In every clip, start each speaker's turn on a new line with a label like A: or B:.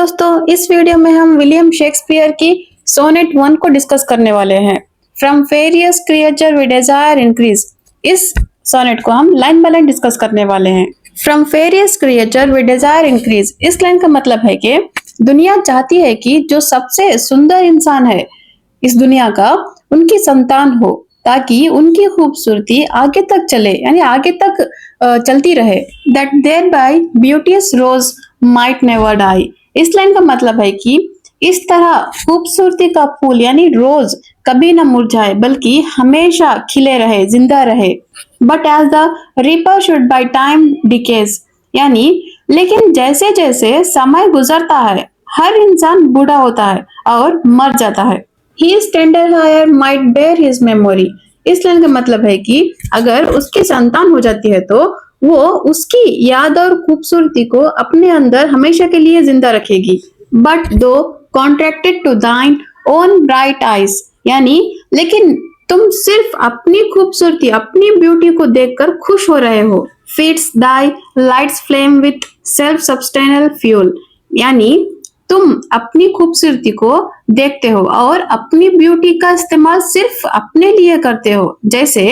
A: दोस्तों, इस वीडियो में हम विलियम शेक्सपियर की सोनेट 1 को डिस्कस करने वाले हैं। From fairest creatures we desire increase. इस सोनेट को हम लाइन बाय लाइन डिस्कस करने वाले हैं। From fairest creatures we desire increase, इस लाइन का मतलब है कि दुनिया चाहती है कि जो सबसे सुंदर इंसान है इस दुनिया का, उनकी संतान हो, ताकि उनकी खूबसूरती आगे तक चले, यानी आगे तक चलती रहे। That thereby beauty's rose might never die. इस लाइन का मतलब है कि इस तरह खूबसूरती का फूल यानी रोज कभी न मुरझाए, बल्कि हमेशा खिले रहे, जिंदा रहे। But as the riper should by time decease, यानी लेकिन जैसे जैसे समय गुजरता है, हर इंसान बूढ़ा होता है और मर जाता है। His tender hair might bear his memory। इस लाइन का मतलब है कि अगर उसकी संतान हो जाती है तो वो उसकी याद और खूबसूरती को अपने अंदर हमेशा के लिए जिंदा रखेगी। बट दो कॉन्ट्रैक्टेड टू दाइन ओन ब्राइट आईज, यानी लेकिन तुम सिर्फ अपनी खूबसूरती, अपनी ब्यूटी को देखकर खुश हो रहे हो। Feeds Dai lights flame with self sustainable fuel, यानी तुम अपनी खूबसूरती को देखते हो और अपनी ब्यूटी का इस्तेमाल सिर्फ अपने लिए करते हो, जैसे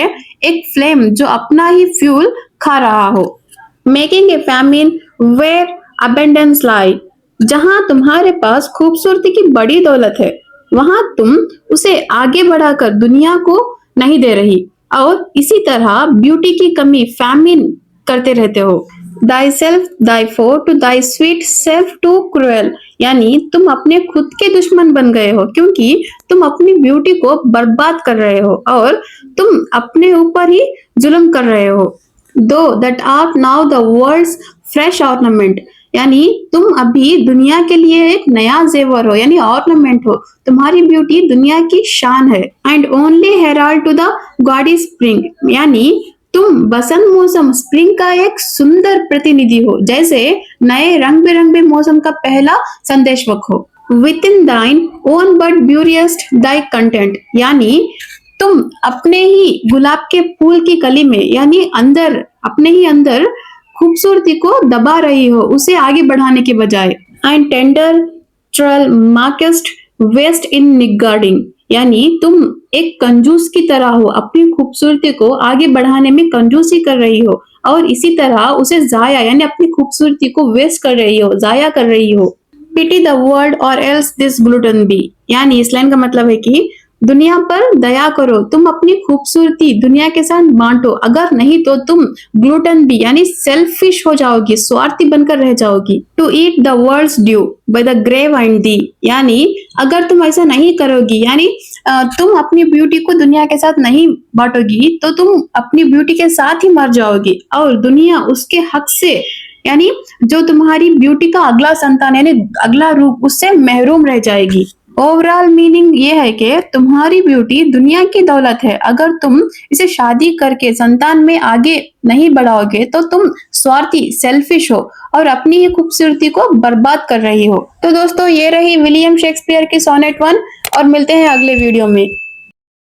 A: एक फ्लेम जो अपना ही फ्यूल खा रहा हो। Making a famine where abundance lie, जहां तुम्हारे पास खूबसूरती की बड़ी दौलत है, वहां तुम उसे आगे बढ़ाकर दुनिया को नहीं दे रही और इसी तरह ब्यूटी की कमी फैमिन करते रहते हो। Thy self thy foe to thy sweet self too cruel, यानी तुम अपने खुद के दुश्मन बन गए हो क्योंकि तुम अपनी ब्यूटी को बर्बाद कर रहे हो और तुम अपने ऊपर ही जुल्म कर रहे हो। Thou that are now the world's fresh ornament, यानी तुम अभी दुनिया के लिए एक नया जेवर हो, यानी ऑर्नामेंट हो। तुम्हारी ब्यूटी दुनिया की शान है। And only herald to the gaudy spring, यानी तुम बसंत मौसम स्प्रिंग का एक सुंदर प्रतिनिधि हो, जैसे नए रंग बिरंगे मौसम का पहला संदेशवक हो। विद इन दाइन ओन बट ब्यूरियस्ट दाई कंटेंट, यानी तुम अपने ही गुलाब के फूल की कली में, यानी अंदर अपने ही अंदर खूबसूरती को दबा रही हो, उसे आगे बढ़ाने के बजाय। एंड टेंडर ट्रल मार्केस्ट वेस्ट इन निगार्डिंग, यानी तुम एक कंजूस की तरह हो, अपनी खूबसूरती को आगे बढ़ाने में कंजूसी कर रही हो और इसी तरह उसे जाया, यानी अपनी खूबसूरती को वेस्ट कर रही हो, जाया कर रही हो। पिटी द वर्ल्ड और एल्स दिस ग्लूटन बी, यानी इस लाइन का मतलब है कि दुनिया पर दया करो, तुम अपनी खूबसूरती दुनिया के साथ बांटो, अगर नहीं तो तुम ग्लूटन बी यानी सेल्फिश हो जाओगी, स्वार्थी बनकर रह जाओगी। To eat the world's due by the grave and thee, यानी अगर तुम ऐसा नहीं करोगी, यानी तुम अपनी ब्यूटी को दुनिया के साथ नहीं बांटोगी, तो तुम अपनी ब्यूटी के साथ ही मर जाओगी और दुनिया उसके हक से, यानी जो तुम्हारी ब्यूटी का अगला संतान यानी अगला रूप, उससे महरूम रह जाएगी। ओवरऑल मीनिंग ये है कि तुम्हारी ब्यूटी दुनिया की दौलत है, अगर तुम इसे शादी करके संतान में आगे नहीं बढ़ाओगे तो तुम स्वार्थी, सेल्फिश हो और अपनी ही खूबसूरती को बर्बाद कर रही हो। तो दोस्तों, ये रही विलियम शेक्सपियर की सोनेट 1 और मिलते हैं अगले वीडियो में।